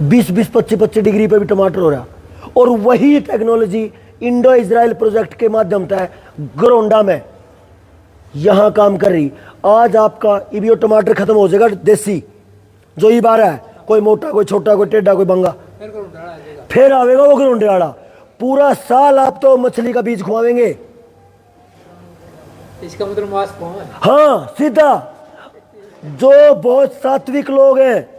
20-20, 25-25 degree पे भी टमाटर हो रहा। और वही टेक्नोलॉजी इंडो इजराइल प्रोजेक्ट के माध्यम से गरोंडा में यहां काम कर रही। आज आपका इबियो टमाटर खत्म हो जाएगा देसी जो ई बार है, कोई मोटा कोई छोटा कोई टेढ़ा कोई बंगा, फिर आवेगा वो गरोंडे वाला। पूरा साल आप तो मछली का बीज खुआवेंगे। इसका मतलब मांस है। हाँ सीधा। जो बहुत सात्विक लोग हैं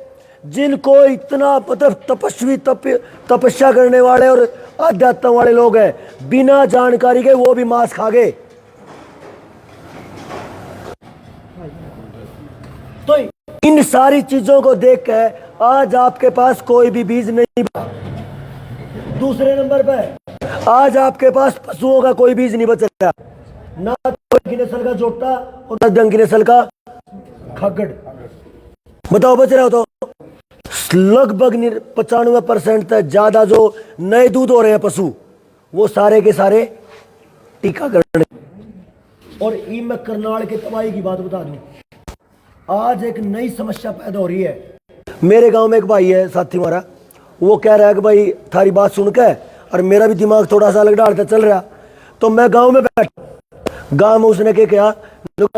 जिनको इतना मतलब तपस्वी तपस्या करने वाले और अध्यात्म वाले लोग हैं, बिना जानकारी के वो भी मांस खा गए। तो इन सारी चीजों को देख कर आज आपके पास कोई भी बीज नहीं। दूसरे नंबर पर आज आपके पास पशुओं का कोई बीज नहीं बच रहा, ना कोई की नस्ल का जोटा और ना दंग की नस्ल का खग्गड़। बताओ बच रहा हो तो लगभग 95% तक ज्यादा जो नए दूध हो रहे हैं पशु वो सारे के सारे टीकाकरण। और ई मैं करनाल के तबाही की बात बता दूं, आज एक नई समस्या पैदा हो रही है। मेरे गांव में एक भाई है साथी हमारा, वो कह रहा है कि भाई थारी बात सुन के और मेरा भी दिमाग थोड़ा सा अलग डालता चल रहा। तो मैं गांव में बैठा, गांव में उसने क्या किया,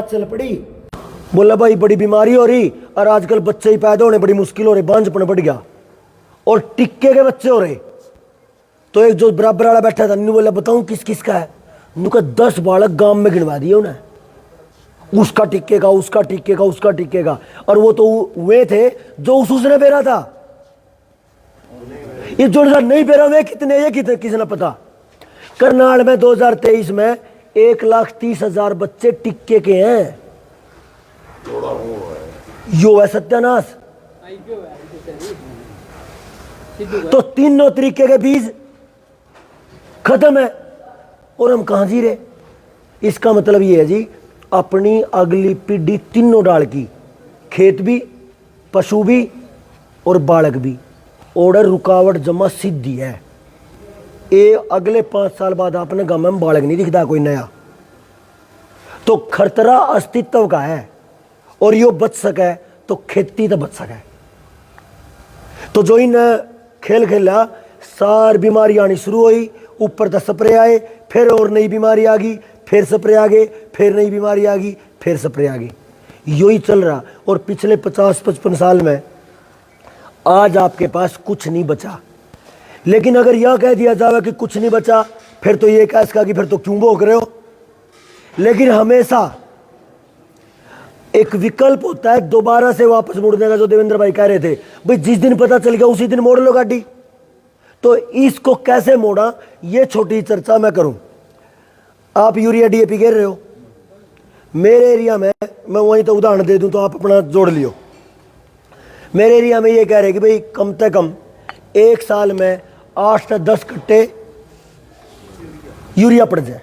चल पड़ी, बोला भाई बड़ी बीमारी हो रही और आजकल बच्चे ही पैदा होने बड़ी मुश्किल हो रही, बांझपन बढ़ गया और टिक्के के बच्चे हो रहे। तो एक जो बराबर वाला बैठा था, बोला बताऊं किस किस का है, उनका 10 बालक गांव में गिनवा दिए उन्हें, उसका टिक्के का उसका टिक्के का उसका टिक्के का। और वो तो वे थे जो उसने बेरा था, ये जो नहीं बेरा वे कितने, ये कितने किसने पता। करनाल में 2023 में 1,30,000 बच्चे टिक्के के हैं। यो है सत्यानाश। तो तीनों तरीके के बीज खत्म है और हम कहां जी रहे। इसका मतलब ये है जी, अपनी अगली पीढ़ी तीनों डाल की, खेत भी पशु भी और बालक भी, ऑर्डर रुकावट जमा सीधी है। ये अगले 5 साल बाद आपने गांव में बालक नहीं दिखता कोई नया। तो खतरा अस्तित्व का है और यो बच सके तो खेती तो बच सके। तो जो इन खेल खेला सार बीमारी आनी शुरू हुई, ऊपर तक स्प्रे आए, फिर और नई बीमारी आ गई, फिर स्प्रे आ गए, फिर नई बीमारी आ गई, फिर स्प्रे आ गई। यो ही चल रहा। और पिछले 50-55 साल में आज आपके पास कुछ नहीं बचा। लेकिन अगर यह कह दिया जाए कि कुछ नहीं बचा, फिर तो ये कह कि फिर तो क्यों भोग रहे हो। लेकिन हमेशा एक विकल्प होता है दोबारा से वापस मुड़ने का, जो देवेंद्र भाई कह रहे थे भाई जिस दिन पता चल गया उसी दिन मोड़ लो गाड़ी। तो इसको कैसे मोड़ा, ये छोटी चर्चा मैं करूं। आप यूरिया डीएपी कह रहे हो, मेरे एरिया में मैं वहीं तो उदाहरण दे दूं तो आप अपना जोड़ लियो। मेरे एरिया में ये कह रहे कि भाई कम से कम एक साल में 8 से 10 कट्टे यूरिया पड़ जाए।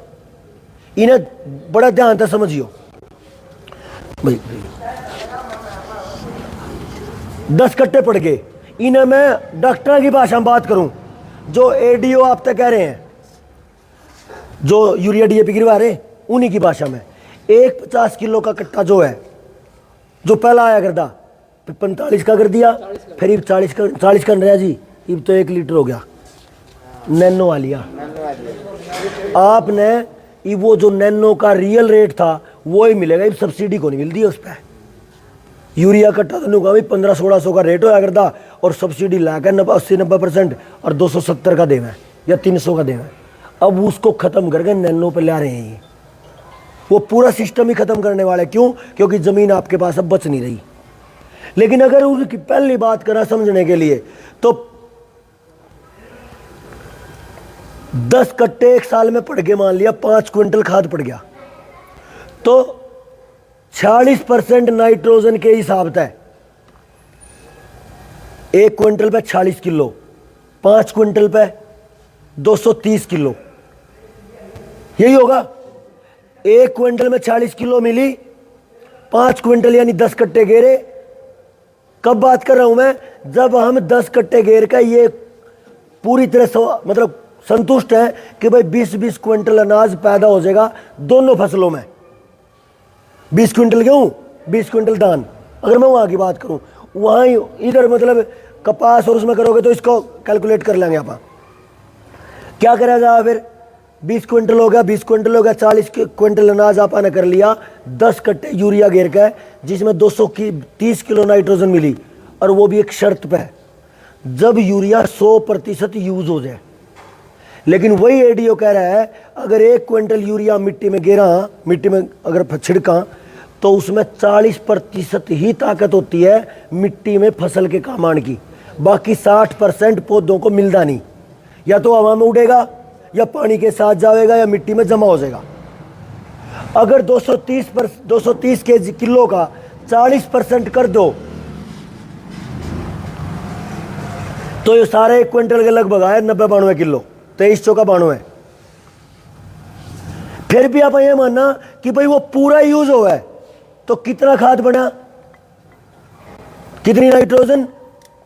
इन्हें बड़ा ध्यान से समझियो भाई, 10 कट्टे पड़ गए। इन्हें मैं डॉक्टर की भाषा में बात करूं, जो एडीओ आप तक कह रहे हैं, जो यूरिया डीएपी गिरवा रहे हैं, उन्हीं की भाषा में एक 50 किलो का कट्टा जो है, जो पहला आया करता 45 का कर दिया, फिर 40 का रहा जी, अब तो 1 लीटर हो गया। नैनो आ लिया आपने, वो जो नैनो का रियल रेट था वो ही मिलेगा, अब सब्सिडी को नहीं मिलती है उस पर। यूरिया कट्टा तो नहीं कहा भाई 1500-1600 का रेट होया करता और सब्सिडी लाकर 80-90% और 270 का देना या 300 का देना। अब उसको खत्म करके नैनो पे ला रहे हैं। ये वो पूरा सिस्टम ही खत्म करने वाले। क्यों? क्योंकि जमीन आपके पास अब बच नहीं रही। लेकिन अगर उसकी पहली बात करा समझने के लिए, तो 10 कट्टे एक साल में पड़ गए, मान लिया 5 क्विंटल खाद पड़ गया, तो 46% नाइट्रोजन के हिसाब से 1 क्विंटल पे 46 किलो, 5 क्विंटल पे 230 किलो, यही होगा। 1 क्विंटल में 40 किलो मिली, 5 क्विंटल यानी 10 कट्टे गेरे। कब बात कर रहा हूं मैं? जब हम 10 कट्टे गेर का ये पूरी तरह मतलब संतुष्ट है कि भाई 20-20 क्विंटल अनाज पैदा हो जाएगा दोनों फसलों में। 20 क्विंटल गेहूं, 20 क्विंटल धान। अगर मैं वहां की बात करूं, वहां इधर मतलब कपास और उसमें करोगे तो इसको कैलकुलेट कर लेंगे आप। क्या करा जाए फिर, 20 क्विंटल हो गया, 20 क्विंटल हो गया, 40 क्विंटल अनाज आपने कर लिया, 10 कट्टे यूरिया घेर का है जिसमें 230 किलो नाइट्रोजन मिली, और वो भी एक शर्त पे, जब यूरिया 100% यूज हो जाए। लेकिन वही एडीओ कह रहा है अगर 1 क्विंटल यूरिया मिट्टी में गिरा, मिट्टी में अगर छिड़का, तो उसमें 40% ही ताकत होती है मिट्टी में फसल के काम आने की, बाकी 60% पौधों को मिलता नहीं, या तो हवा में उड़ेगा या पानी के साथ जाएगा या मिट्टी में जमा हो जाएगा। अगर 230 किलो का 40% कर दो तो ये सारे 1 क्विंटल के लगभग आए 90-92 किलो, 23 चौका 92। फिर भी आप ये मानना कि भाई वो पूरा यूज हुआ है तो कितना खाद बना, कितनी नाइट्रोजन,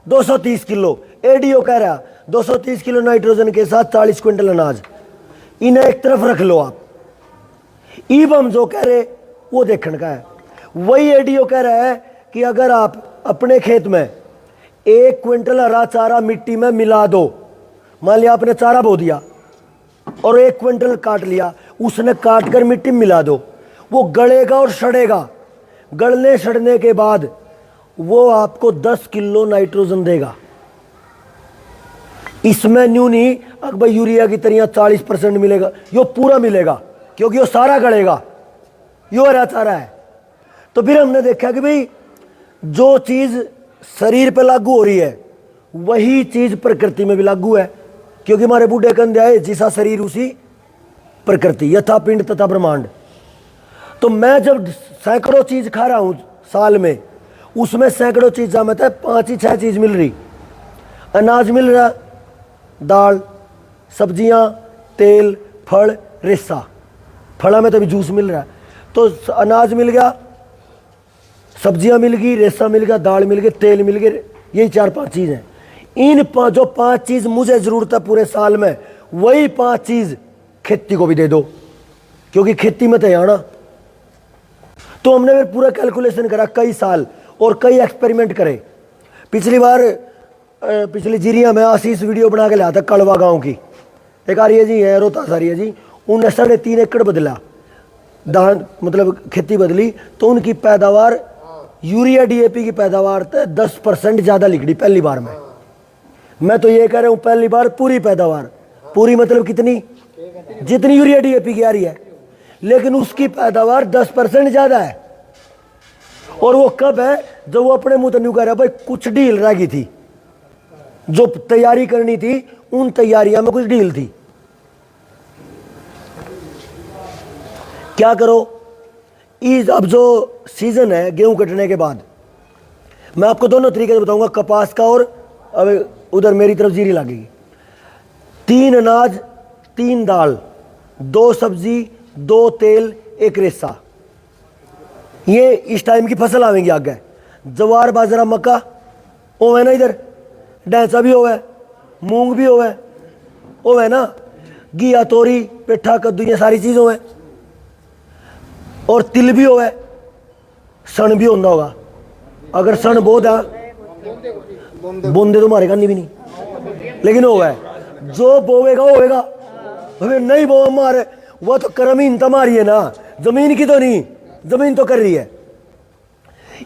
230 किलो। एडीओ कह रहा 230 किलो नाइट्रोजन के साथ 40 क्विंटल अनाज, इन्हें एक तरफ रख लो आप। ईब हम जो कह रहे वो देखने का है। वही एडीओ कह रहा है कि अगर आप अपने खेत में 1 क्विंटल हरा चारा मिट्टी में मिला दो, मान लिया आपने चारा बो दिया और 1 क्विंटल काट लिया, उसने काट कर मिट्टी में मिला दो, वो गलेगा और सड़ेगा। गलने सड़ने के बाद वो आपको 10 किलो नाइट्रोजन देगा। इसमें न्यू नहीं अब भाई यूरिया की तरह 40% मिलेगा, यो पूरा मिलेगा क्योंकि वो सारा गलेगा, यो हरा चारा है। तो फिर हमने देखा कि भाई जो चीज शरीर पे लागू हो रही है वही चीज प्रकृति में भी लागू है, क्योंकि हमारे बूढ़े कंधे आए जैसा शरीर उसी प्रकृति, यथा पिंड तथा ब्रह्मांड। तो मैं जब सैकड़ों चीज खा रहा हूं साल में, उसमें सैकड़ों चीज में 5 ही 6 चीज मिल रही। अनाज मिल रहा, दाल, सब्जियां, तेल, फल, रेसा। फला में तो अभी जूस मिल रहा है, तो अनाज मिल गया, सब्जियां मिल गई, रेसा मिल गया, दाल मिल गई, तेल मिल गए, यही 4-5 चीज हैं। इन जो 5 चीज मुझे जरूरत है पूरे साल में, वही 5 चीज खेती को भी दे दो, क्योंकि खेती में तो है ना। तो हमने फिर पूरा कैलकुलेशन करा कई साल और कई एक्सपेरिमेंट करे। पिछली बार पिछली जीरिया में आशीष वीडियो बना के लाया था कड़वा गांव की, एक आर्य जी है रोहतास आर्य जी, उन्हें 3.5 एकड़ बदला धान, मतलब खेती बदली, तो उनकी पैदावार यूरिया डीएपी की पैदावार तो 10% ज़्यादा निकली पहली बार में। मैं तो ये कह रहा हूँ पहली बार पूरी पैदावार, पूरी मतलब कितनी, जितनी यूरिया डीएपी की आ रही है, लेकिन उसकी पैदावार 10% ज़्यादा है। और वो कब है, जब वो अपने मुंह तन्यू कह रहा भाई कुछ ढील रह गई थी, जो तैयारी करनी थी उन तैयारियां में कुछ ढील थी। क्या करो, इस अब जो सीजन है गेहूं कटने के बाद, मैं आपको दोनों तरीके से बताऊंगा, कपास का और अब उधर मेरी तरफ जीरी लगेगी। 3 अनाज, 3 दाल, 2 सब्जी, 2 तेल, 1 रेसा, ये इस टाइम की फसल आवेंगी आगे। जवार, बाजरा, मक्का वो है ना, इधर डैंसा भी हो है, मूंग भी हो है, वो है ना, घिया, तोरी, पेठा, कद्दू, ये सारी चीज़ हो है, और तिल भी हो है, सन भी होता होगा। अगर सन बहुत है, बोंदे तो मारे करनी भी नहीं, लेकिन हो है जो बोवेगा होएगा, नहीं बो मारे वो तो करमीन तमारी है ना, जमीन की तो नहीं, जमीन तो कर रही है।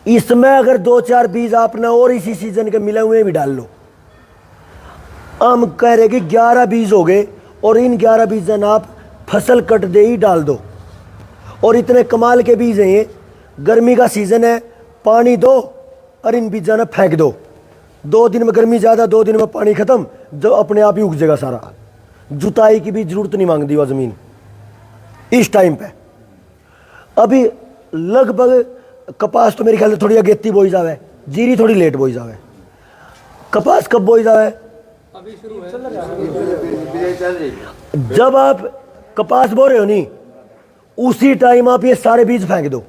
इसमें अगर 2-4 बीज आपने और इसी सीजन के मिले हुए भी डाल लो, हम कह रहे कि 11 बीज हो गए, और इन 11 बीजन आप फसल कट दे ही डाल दो। और इतने कमाल के बीज हैं ये, गर्मी का सीजन है, पानी दो और इन बीजा ने फेंक दो, 2 दिन में गर्मी ज़्यादा, 2 दिन में पानी खत्म, जो अपने आप ही उग जाएगा सारा। जुताई की भी जरूरत नहीं मांगती वह ज़मीन इस टाइम पे। अभी लगभग कपास तो मेरे ख्याल से थोड़ी अगेती बोई जावे, जीरी थोड़ी लेट बोई जावे। कपास कब बोई जावे, अभी शुरू है, जब आप कपास बो रहे हो नहीं, उसी टाइम आप ये सारे बीज फेंक दो,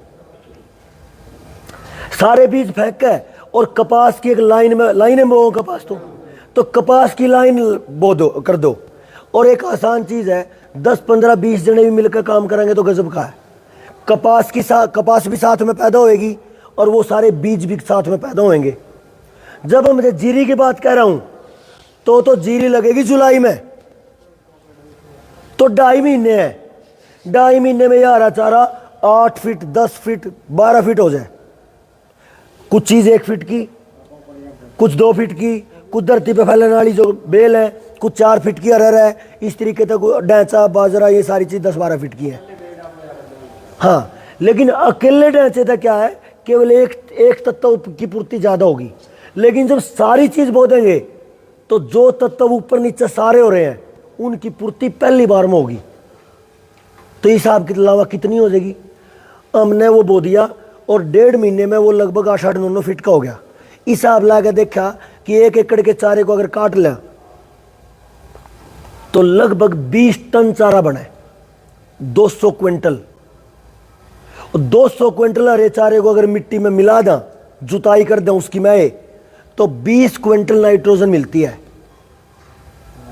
सारे बीज फेंक के, और कपास की एक लाइन में बो कपास, तो कपास की लाइन बो दो, कर दो। और एक आसान चीज है, 10-15-20 जने भी मिलकर काम करेंगे तो गजब का है। कपास भी साथ में पैदा होएगी और वो सारे बीज भी साथ में पैदा होंगे। जब हम जीरी की बात कह रहा हूं तो जीरी लगेगी जुलाई में, तो 2.5 महीने है। 2.5 महीने में ये हरा चारा 8 फीट 10 फीट 12 फीट हो जाए। कुछ चीज 1 फीट की, कुछ 2 फीट की, कुछ धरती पे फैलने वाली जो बेल है, कुछ 4 फीट की अरहर है। इस तरीके तक ढैंचा बाजरा ये सारी चीज 10-12 फीट की है। हाँ, लेकिन अकेले ढैंचे तक क्या है, केवल एक तत्व की पूर्ति ज्यादा होगी। लेकिन जब सारी चीज बो देंगे तो जो तत्व ऊपर नीचे सारे हो रहे हैं उनकी पूर्ति पहली बार में होगी। तो हिसाब के अलावा कितनी हो जाएगी? हमने वो बो दिया और 1.5 महीने में वो लगभग 8-9 फीट का हो गया। हिसाब लगा देखा कि 1 एकड़ के चारे को अगर काट लिया तो लगभग 20 टन चारा बने, 200 क्विंटल। और 200 क्विंटल हरे चारे को अगर मिट्टी में मिला दें, जुताई कर दें उसकी मैं, तो 20 क्विंटल नाइट्रोजन मिलती है,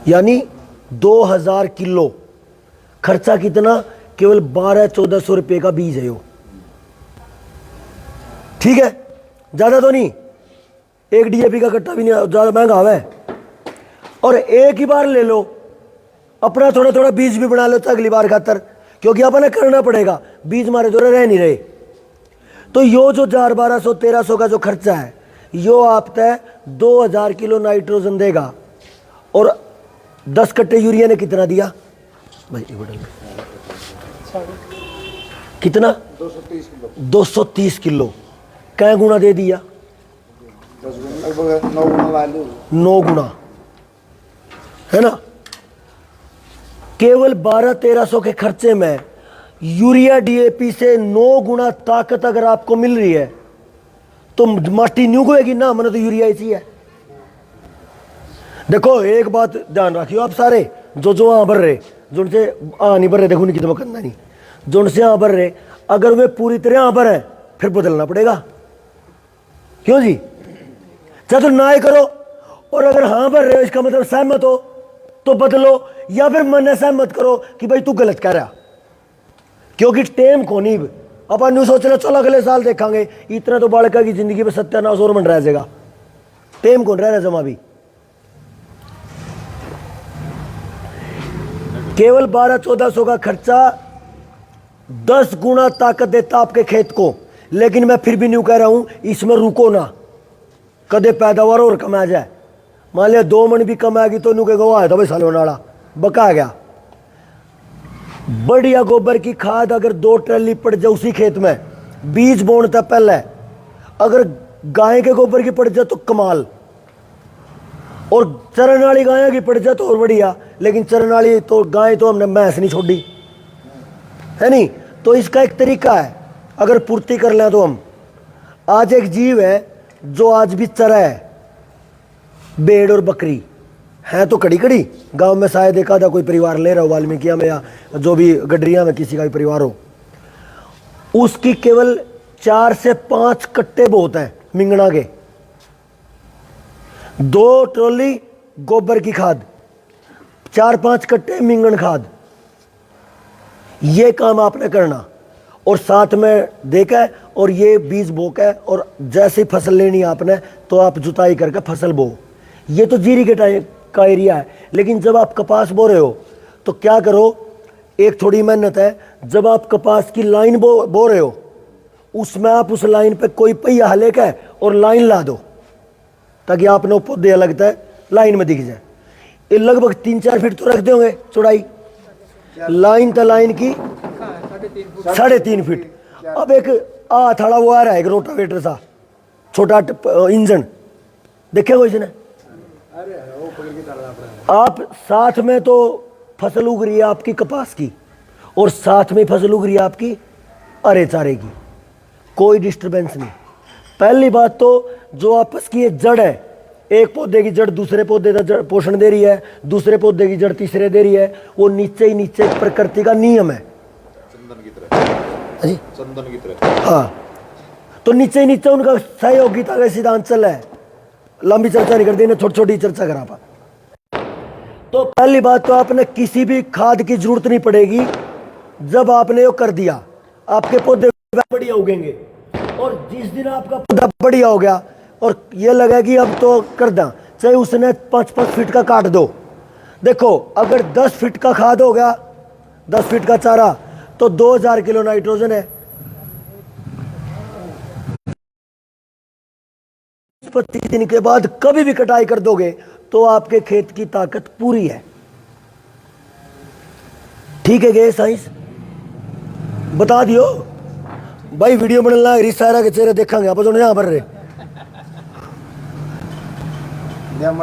यानी 2000 किलो। खर्चा कितना? केवल 1200-1400 रुपए का बीज है वो। ठीक है, ज्यादा तो नहीं, एक डीएपी का कट्टा भी नहीं ज्यादा महंगा है। और एक ही बार ले लो, अपना थोड़ा थोड़ा बीज भी बना लो तो अगली बार खातर, क्योंकि अपने करना पड़ेगा, बीज मारे तो रह नहीं रहे। तो यो जो 1200-1300 का जो खर्चा है, यो आप तय 2000 किलो नाइट्रोजन देगा। और 10 कट्टे यूरिया ने कितना दिया भाई? कितना? 230 किलो। कै गुना दे दिया? 9 गुना, है ना। केवल 1200-1300 के खर्चे में यूरिया डीएपी से 9 गुना ताकत अगर आपको मिल रही है तो माटी न्यू होएगी ना, मैंने तो यूरिया ही है। देखो एक बात ध्यान रखियो आप सारे, जो वहां भर रहे, जो उनसे नहीं भर रहे, देखो नहीं कितना करना नहीं, जो उनसे यहाँ भर रहे, अगर वे पूरी तरह यहाँ भर है फिर बदलना पड़ेगा। क्यों जी? चाहे तो ना ही करो, और अगर हाँ भर रहे हो इसका मतलब सहमत हो तो बदलो, या फिर मन सहमत करो कि भाई तू गलत कर रहा। क्योंकि टेम को नहीं अपन न्यू सोच रहे चलो अगले साल देखेंगे, इतना तो बालका की जिंदगी में सत्यानाश और मन रह जाएगा। टेम कौन रह रहा जमा भी? केवल 1200-1400 का खर्चा 10 गुना ताकत देता आपके खेत को। लेकिन मैं फिर भी न्यू कह रहा हूं, इसमें रुको ना, कदे पैदावार और कम आ जाए। मान लिया 2 मन भी कम आएगी तो न्यू कहेगा आया था भाई सालों नाड़ा बका गया। बढ़िया गोबर की खाद अगर 2 ट्रैली पड़ जाए उसी खेत में, बीज बोने पहले अगर गाय के गोबर की पड़ जाए तो कमाल, और चरण वाली गाय की पड़ जाए तो और बढ़िया। लेकिन चरण वाली तो गाय तो हमने भैंस नहीं छोड़ी है नहीं। तो इसका एक तरीका है, अगर पूर्ति कर लें तो हम, आज एक जीव है जो आज भी चरा है, भेड़ और बकरी है तो कड़ी कड़ी गांव में शायद एक आधा कोई परिवार ले रहा हो, वाल्मीकिया में या जो भी गडरिया में किसी का भी परिवार हो, उसकी केवल 4 से 5 कट्टे बहुत हैं मिंगना के, 2 ट्रॉली गोबर की खाद, 4-5 कट्टे मिंगन खाद, ये काम आपने करना। और साथ में देखा है और ये बीज बोका है, और जैसे फसल लेनी आपने तो आप जुताई करके फसल बो। ये तो जीरी के टाइम का एरिया है। लेकिन जब आप कपास बो रहे हो तो क्या करो, एक थोड़ी मेहनत है। जब आप कपास की लाइन बो रहे हो, उसमें आप उस लाइन पे कोई पहिया लेकर और लाइन ला दो, ताकि आपने पौधे लगता है लाइन में दिख जाए। ये लगभग 3-4 फीट तो रख दोगे चौड़ाई, लाइन तो लाइन की 3.5 फीट। अब एक थोड़ा वो आ रहा है एक रोटावेटर सा छोटा इंजन, देखे हो इसने? आप साथ में तो फसल उग रही है आपकी कपास की, और साथ में फसल उग रही है आपकी अरे चारे की, कोई डिस्टरबेंस नहीं। पहली बात तो जो आपस की एक जड़ है, एक पौधे की जड़ दूसरे पौधे का जड़ पोषण दे रही है, दूसरे पौधे की जड़ तीसरे दे रही है, वो नीचे ही नीचे प्रकृति का नियम है, चंदन की तरह। जी चंदन की तरह। हाँ, तो नीचे ही नीचे उनका सहयोगिता का सिद्धांत चल रहा है। लंबी चर्चा नहीं करती, छोटी छोटी चर्चा करा पा। तो पहली बात तो आपने किसी भी खाद की जरूरत नहीं पड़ेगी। जब आपने वो कर दिया, आपके पौधे बढ़िया उगेंगे, और जिस दिन आपका पौधा बढ़िया हो गया, और ये लगा कि अब तो कर दा, चाहे उसने 5-5 फीट का काट दो। देखो अगर 10 फीट का खाद हो गया, 10 फीट का चारा, तो 2000 किलो नाइट्रोजन है। 25 दिन के बाद कभी भी कटाई कर दोगे तो आपके खेत की ताकत पूरी है। ठीक है गे साइंस बता दियो भाई। वीडियो बनना है, सारा के चेहरे देखेंगे आप यहाँ पर रहे।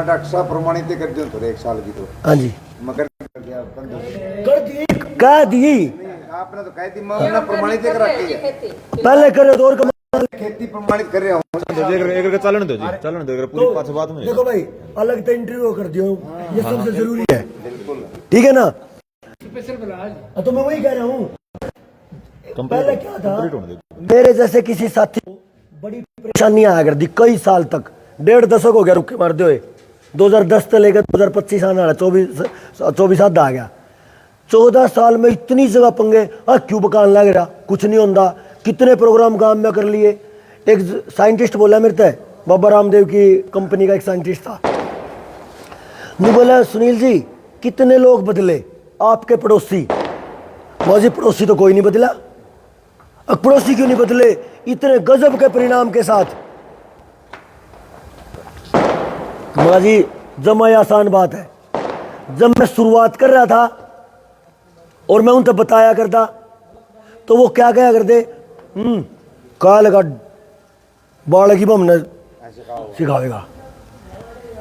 अक्सा प्रमाणित कर दियो तो 1 साल की तो। हाँ जी मगर कर दी, कह दी आपने तो कह दी, मैं प्रमाणित कर रखी है। पहले करे तो और कमाल। खेती प्रमाणित कर रहा हूँ। एक चलन दो जी, चलन दो पूरी पांच बात में। देखो भाई अलग तो इंटरव्यू कर दियो, ये सबसे जरूरी है। ठीक है ना, तो मैं वही कह रहा हूँ। पहले क्या था, मेरे जैसे किसी साथी को बड़ी परेशानियां आया करती कई साल तक, 1.5 दशक हो गया रुके मारते हुए। 2010 से लेकर 2025 आने वाला 24 हाथ आ गया। 14 साल में इतनी जगह पंगे, क्यों बकान लग रहा, कुछ नहीं होता। कितने प्रोग्राम काम में कर लिए। एक साइंटिस्ट बोला मेरे से, बाबा रामदेव की कंपनी का एक साइंटिस्ट था, नहीं बोला सुनील जी कितने लोग बदले आपके पड़ोसी। मौजी पड़ोसी तो कोई नहीं बदला। अब पड़ोसी क्यों नहीं बदले, इतने गजब के परिणाम के साथ। मौजी जमा आसान बात है। जब मैं शुरुआत कर रहा था और मैं उनसे बताया करता तो वो क्या कहा करते, काल का बाल की हमने सिखावेगा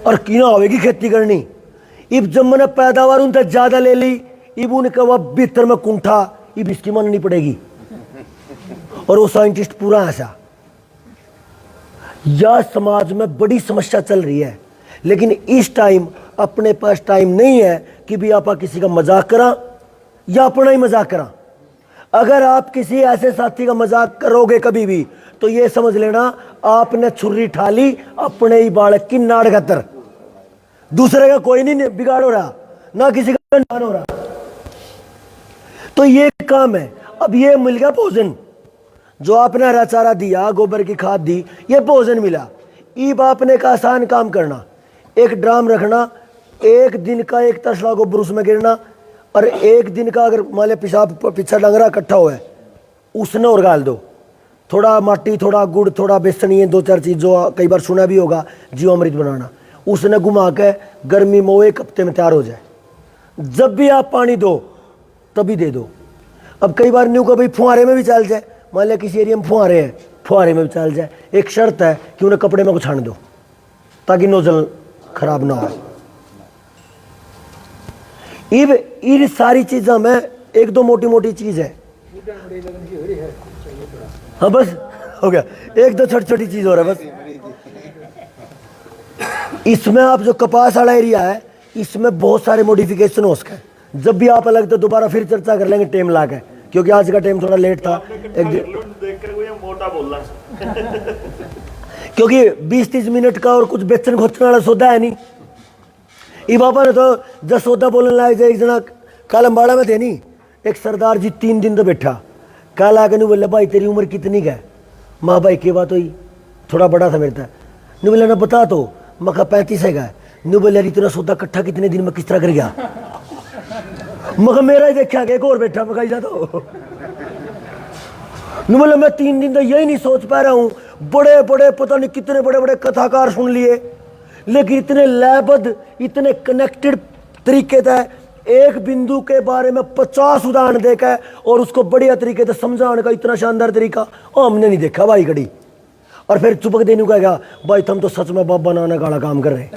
और कीना होगी खेती करनी। इब जब मैंने पैदावार उनसे ज्यादा ले ली, इब उनके वह भीतर में कुंठा, इब इसकी माननी पड़ेगी। और वो साइंटिस्ट पूरा ऐसा। यह समाज में बड़ी समस्या चल रही है, लेकिन इस टाइम अपने पास टाइम नहीं है कि भी आप किसी का मजाक करा या अपना ही मजाक करा। अगर आप किसी ऐसे साथी का मजाक करोगे कभी भी, तो ये समझ लेना आपने छुरी ठाली अपने ही बालक की नाड़ खातर। दूसरे का कोई नहीं बिगाड़ हो रहा, ना किसी का नुकसान हो रहा। तो ये काम है। अब ये मिल गया भोजन, जो आपने हरा चारा दिया, गोबर की खाद दी, ये भोजन मिला। ईब आपने का आसान काम करना, एक ड्राम रखना, एक दिन का एक तसला गोबर उसमें गिरना, और एक दिन का अगर मान लिया पेशाब पीछा डंगरा इकट्ठा हुआ है उसने और गाल दो। थोड़ा माटी, थोड़ा गुड़, थोड़ा बेसन, ये 2-4 चीज़ जो कई बार सुना भी होगा, जीवामृत बनाना, उसने घुमा के गर्मी में वो 1 हफ्ते में तैयार हो जाए। जब भी आप पानी दो तभी दे दो। अब कई बार न्यू का भाई फुहारे में भी चल जाए, मान लिया किसी एरिया में फुहारे हैं, फुहारे में भी चल जाए। एक शर्त है कि उन्हें कपड़े में को छान दो ताकि नोजल खराब ना हो। इन सारी चीज़ों में 1-2 मोटी मोटी चीज़ है। हाँ बस हो गया, 1-2 छोटी छोटी चीज़ हो रहा है बस। इसमें आप जो कपास वाला एरिया है, इसमें बहुत सारे मॉडिफिकेशन हो सके। जब भी आप अलग तो दोबारा फिर चर्चा कर लेंगे टाइम ला के, क्योंकि आज का टाइम थोड़ा लेट था। क्योंकि 20-30 मिनट का और कुछ बेचन खोचने वाला सौदा है नहीं। ये बाबा ने तो जब सौदा बोलने लाए थे, एक जना कल अम्बाड़ा में थे नहीं, एक सरदार जी 3 दिन तो बैठा। कल आके नहीं बोले भाई तेरी उम्र कितनी का है। माँ भाई की बात हुई, थोड़ा बड़ा था मेरे था। नहीं बोले ना बता तो, मैं कहा 35 है का। नहीं बोले यार इतना सौदा इकट्ठा कितने दिन में किस तरह कर गया। मगर मेरा ही देखा गया, एक और बैठा मैं कहा तो नहीं बोले मैं 3 दिन तो यही नहीं सोच पा रहा हूँ। बड़े बड़े पता नहीं कितने बड़े बड़े कथाकार सुन लिए, लेकिन इतने लयबद्ध, इतने कनेक्टेड तरीके से एक बिंदु के बारे में 50 उदाहरण देखा और उसको बढ़िया तरीके से समझाने का इतना शानदार तरीका हमने नहीं देखा भाई कड़ी। और फिर चुपक देने का क्या भाई, तुम तो सच में बाबा नाना काला काम कर रहे।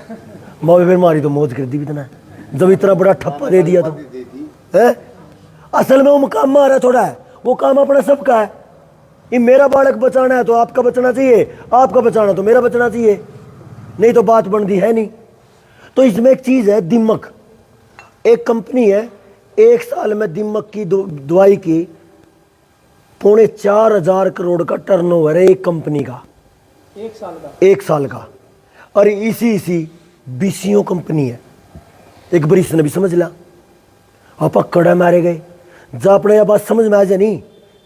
बाबा फिर मारी तो मौज कर दी इतना, जब इतना बड़ा ठप्पा दे दिया तो है। असल में वो मुकाम मारा थोड़ा है, वो काम अपना सबका है। ये मेरा बालक बचाना है तो आपका बचना चाहिए, आपका बचाना तो मेरा बचना चाहिए, नहीं तो बात बनती है नहीं। तो इसमें एक चीज है दिमक। एक कंपनी है, 1 साल में दिमक की दवाई की 4,500 करोड़ का टर्नओवर है एक कंपनी का, 1 साल का। और इसी बीसीओ कंपनी है। एक बरिश ने भी समझ ला, आप कड़ा मारे गए। जब अपने यह बात समझ में आ जाए नहीं,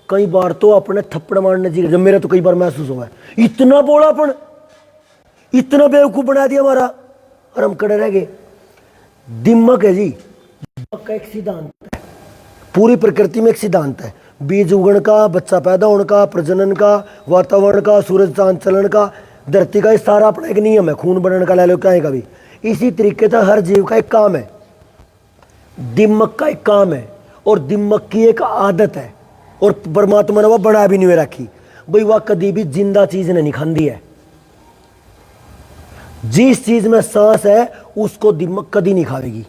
कई बार तो अपने थप्पड़ मारने चाहिए। जब मेरा तो कई बार महसूस हुआ है, इतना बोलापन इतना बेवकूफ बना दिया हमारा, और हम खड़े रह गए। दिमक है जी, दिमक का एक सिद्धांत है, पूरी प्रकृति में एक सिद्धांत है, बीज उगण का, बच्चा पैदा होने का, प्रजनन का, वातावरण का, सूरज चांद चलन का, धरती का, ये सारा अपना एक नियम है, खून बनने का ले लो क्या है कभी। इसी तरीके से हर जीव का एक काम है, दिमक का एक काम है, और दिमक की एक आदत है, और परमात्मा ने वह बना भी नहीं हुए रखी भाई, वह कभी भी जिंदा चीज ने नहीं खांदी है। जिस चीज में सांस है उसको दिमक कभी नहीं खाएगी।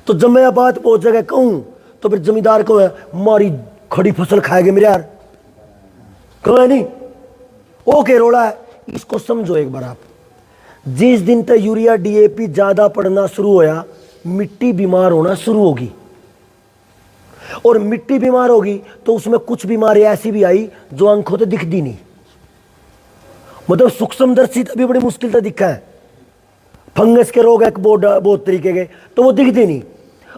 तो जब मैं यह बात बहुत जगह कहूं तो फिर जमींदार को है मारी खड़ी फसल खाएंगे मेरे यार, कहो नहीं ओके रोड़ा है। इसको समझो एक बार आप, जिस दिन तक यूरिया डीएपी ज्यादा पड़ना शुरू होया, मिट्टी बीमार होना शुरू होगी, और मिट्टी बीमार होगी तो उसमें कुछ बीमारी ऐसी भी आई जो आंखों से दिखती नहीं, मतलब सूक्ष्मदर्शी भी बड़ी मुश्किल से दिखा है। फंगस के रोग है बहुत तरीके के, तो वो दिखते नहीं।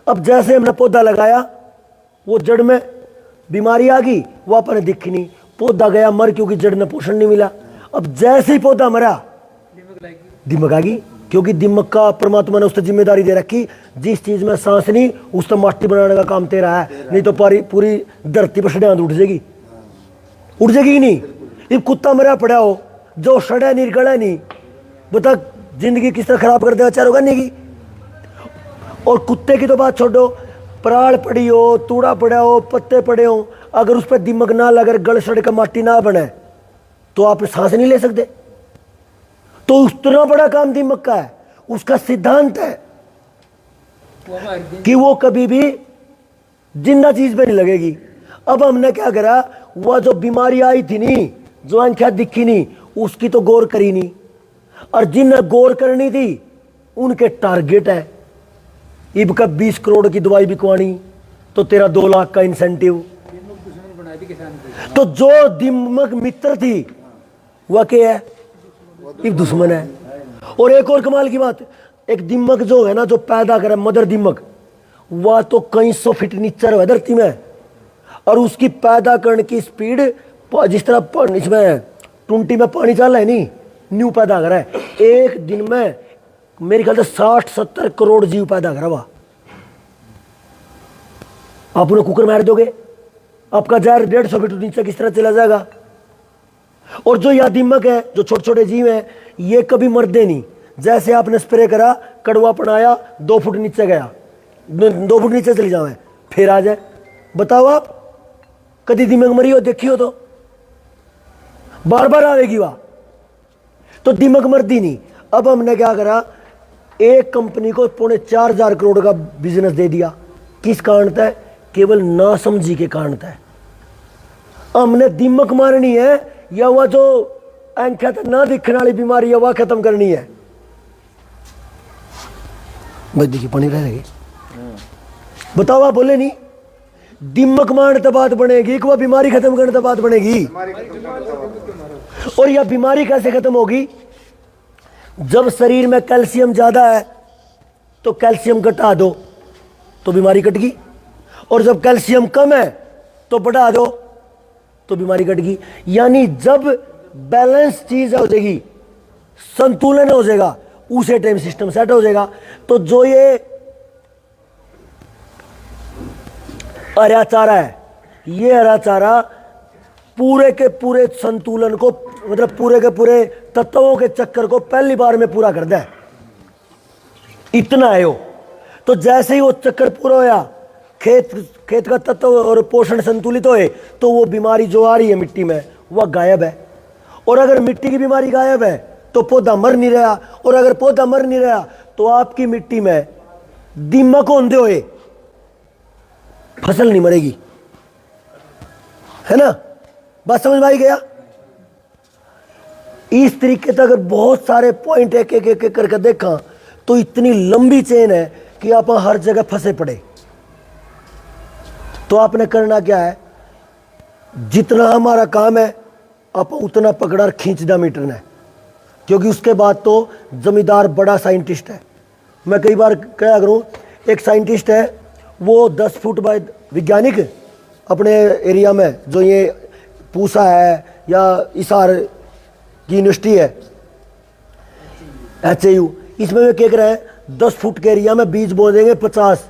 अब जैसे हमने पौधा लगाया, वो जड़ में बीमारी आ गई, वो अपने दिखी नहीं, पौधा गया मर, क्योंकि जड़ में पोषण नहीं मिला। अब जैसे ही पौधा मरा, दिमक आ गई, क्योंकि दिमक का परमात्मा ने उससे जिम्मेदारी दे रखी, जिस चीज में सांस नहीं उससे माटी बनाने का काम तेरा है, नहीं तो पूरी धरती पर सड़ियां उठ जाएगी, उठ जाएगी नहीं। ये कुत्ता मरा पड़ा हो, जो सड़ा नहीं गड़ा नहीं, बता जिंदगी किस तरह खराब कर देगा, चारों करने की। और कुत्ते की तो बात छोड़ो, पराल पड़ी हो, तूड़ा पड़ा हो, पत्ते पड़े हो, अगर उस पर दिमक ना लगे, गल सड़ का माटी ना बने, तो आप सांस नहीं ले सकते। तो उतना बड़ा काम दिमक का है, उसका सिद्धांत है कि वो कभी भी जिंदा चीज पे नहीं लगेगी। अब हमने क्या करा, वह जो बीमारी आई थी नहीं, जो आंखें दिखी नहीं, उसकी तो गौर करी नहीं, और जिन्हें गौर करनी थी उनके टारगेट है, इब का 20 करोड़ की दवाई बिकवानी तो तेरा 2 लाख का इंसेंटिव। तो जो दिमक मित्र थी वह क्या है, एक दुश्मन है। और एक और कमाल की बात, एक दिमक जो है ना, जो पैदा करे मदर दिमक, वह तो कई 100 फीट नीचे है धरती में, और उसकी पैदा करने की स्पीड जिस तरह इसमें टूंटी में पानी चल रहा है नहीं, न्यू पैदा कर रहा है एक दिन में, मेरे ख्याल से 60-70 करोड़ जीव पैदा करा हुआ। आप उन्हें कुकर मार दोगे, आपका जहर 150 फीट नीचे किस तरह चला जाएगा। और जो यह दिमक है, जो छोटे छोटे जीव हैं, ये कभी मरते नहीं। जैसे आपने स्प्रे करा, कड़वा पड़ाया, 2 फुट नीचे गया, 2 फुट नीचे चली जाए, फिर आ जाए। बताओ आप कभी दिमक मरी हो, देखी हो तो बार बार आएगी वह, तो दिमक मरती नहीं। अब हमने क्या करा, एक कंपनी को 4.25 करोड़ का बिजनेस दे दिया, किस कारण था, केवल ना समझी के कारण था। हमने दिमक मारनी है, या वह जो आंखें तक ना दिखने वाली बीमारी है वह खत्म करनी है। भाई देखिए पानी रहेगी, बताओ आप बोले नहीं, दिमक मारने तो बात बनेगी कि वह बीमारी खत्म करने तो बात बनेगी। और यह बीमारी कैसे खत्म होगी, जब शरीर में कैल्शियम ज्यादा है तो कैल्शियम घटा दो तो बीमारी कटेगी, और जब कैल्शियम कम है तो बढ़ा दो तो बीमारी कटेगी। यानी जब बैलेंस चीज हो जाएगी, संतुलन हो जाएगा, उसे टाइम सिस्टम सेट हो जाएगा। तो जो ये हरा चारा है, ये हरा चारा पूरे के पूरे संतुलन को, मतलब पूरे के पूरे तत्वों के चक्कर को पहली बार में पूरा कर दे, इतना है वो। तो जैसे ही वो चक्कर पूरा होया, खेत का तत्व और पोषण संतुलित होए, तो वो बीमारी जो आ रही है मिट्टी में वह गायब है। और अगर मिट्टी की बीमारी गायब है तो पौधा मर नहीं रहा, और अगर पौधा मर नहीं रहा तो आपकी मिट्टी में दिमक होंदे हुए फसल नहीं मरेगी, है ना। बात समझ में आई गया। इस तरीके से अगर बहुत सारे पॉइंट एक एक एक करके देखा तो इतनी लंबी चेन है कि आप हर जगह फंसे पड़े। तो आपने करना क्या है, जितना हमारा काम है आप उतना पकड़ा और खींचना मीटर है, क्योंकि उसके बाद तो जमींदार बड़ा साइंटिस्ट है। मैं कई बार क्या करूं, एक साइंटिस्ट है वो 10 फुट बाय वैज्ञानिक अपने एरिया में, जो ये पूसा है या इसार की यूनिवर्सिटी है, HAU इसमें वे क्या कर रहे हैं, 10 फुट के एरिया में बीज बो देंगे 50,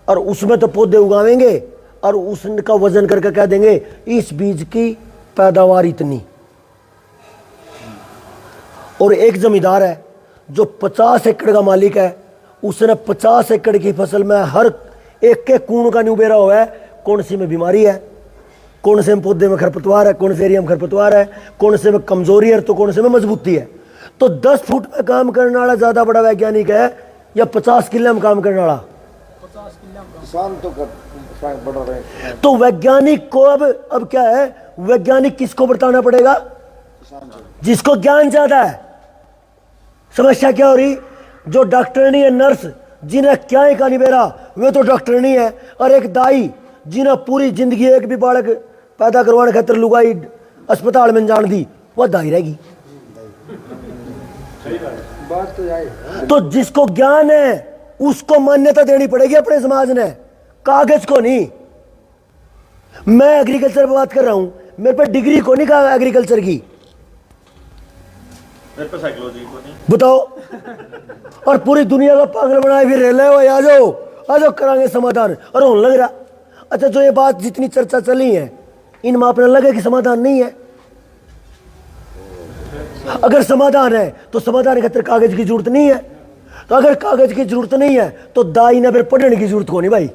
और उसमें तो पौधे उगावेंगे और उसका वजन करके कह देंगे इस बीज की पैदावार इतनी। और एक जमींदार है जो 50 एकड़ का मालिक है, उसने 50 एकड़ की फसल में हर एक के कूण का न्यू बेरा हुआ है, कौन सी में बीमारी है, कौन से में पौधे में खरपतवार है, कौन से एरिया में खरपतवार है, कौन से में कमजोरी है तो कौन से में मजबूती है। तो 10 फुट में काम करने वाला ज्यादा बड़ा वैज्ञानिक है या 50 किले में काम करने वाला? किसान तो बढ़ रहे हैं। तो वैज्ञानिक को अब क्या है, वैज्ञानिक किसको बताना पड़ेगा? जिसको ज्ञान ज्यादा है। समस्या क्या हो रही, जो डॉक्टर नहीं है, नर्स जिन्हें क्या ही का नहीं बेरा, वे तो डॉक्टर नहीं है, और एक दाई जिन्हें पूरी जिंदगी एक भी बालक पैदा करवाने खातिर लुगाई अस्पताल में जान दी, वह दाई रहेगी। बात तो यही। तो जिसको ज्ञान है उसको मान्यता देनी पड़ेगी अपने समाज ने, कागज को नहीं। मैं एग्रीकल्चर पर बात कर रहा हूं, मेरे पे डिग्री को नहीं कहा एग्रीकल्चर की, मेरे पे साइकोलॉजी को नहीं। बताओ। और पूरी दुनिया का पागल बनाए फिर रहे हो, आ जाओ आ जाओ करांगे समाधान, और होने लग रहा। अच्छा, जो ये बात जितनी चर्चा चली है, इनमें अपने लगे कि समाधान नहीं है। अगर समाधान है तो समाधान खातिर कागज की जरूरत नहीं है, तो अगर कागज की जरूरत नहीं है तो दाई ने फिर पढ़ने की जरूरत को नहीं भाई।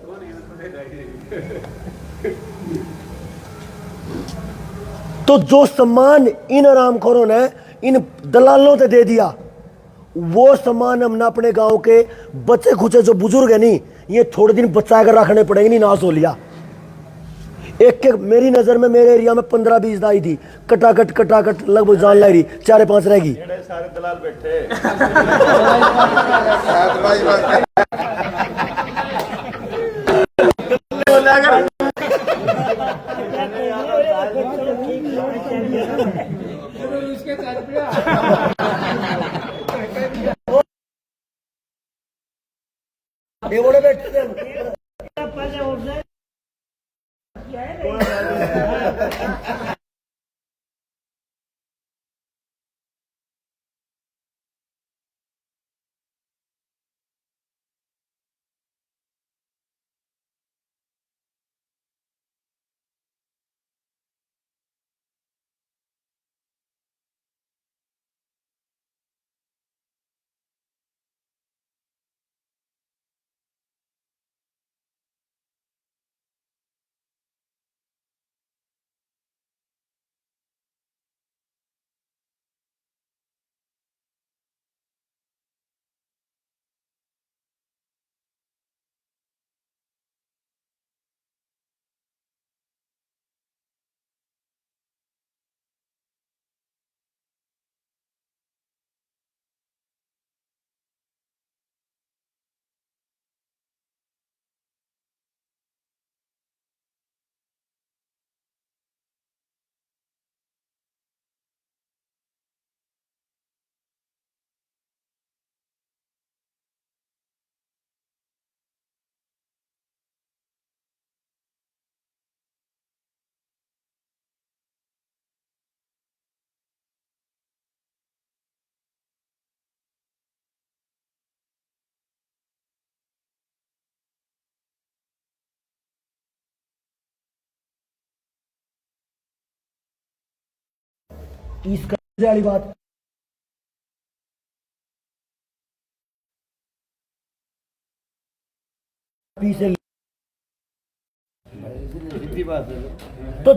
तो जो सम्मान इन आरामखोरों ने इन दलालों ने दे दिया, वो सम्मान हमने अपने गांव के बच्चे खुचे जो बुजुर्ग है नहीं, ये थोड़े दिन बचा कर रखने पड़ेंगे, नहीं नाश हो लिया। एक के मेरी नजर में मेरे एरिया में 15-20 दाई थी, कटाकट लगभग जान लग रही, 4-5 रहेगी। सारे दलाल बैठे। ये बड़े बैठे थे। इस कब्जे वाली बात पीछे तो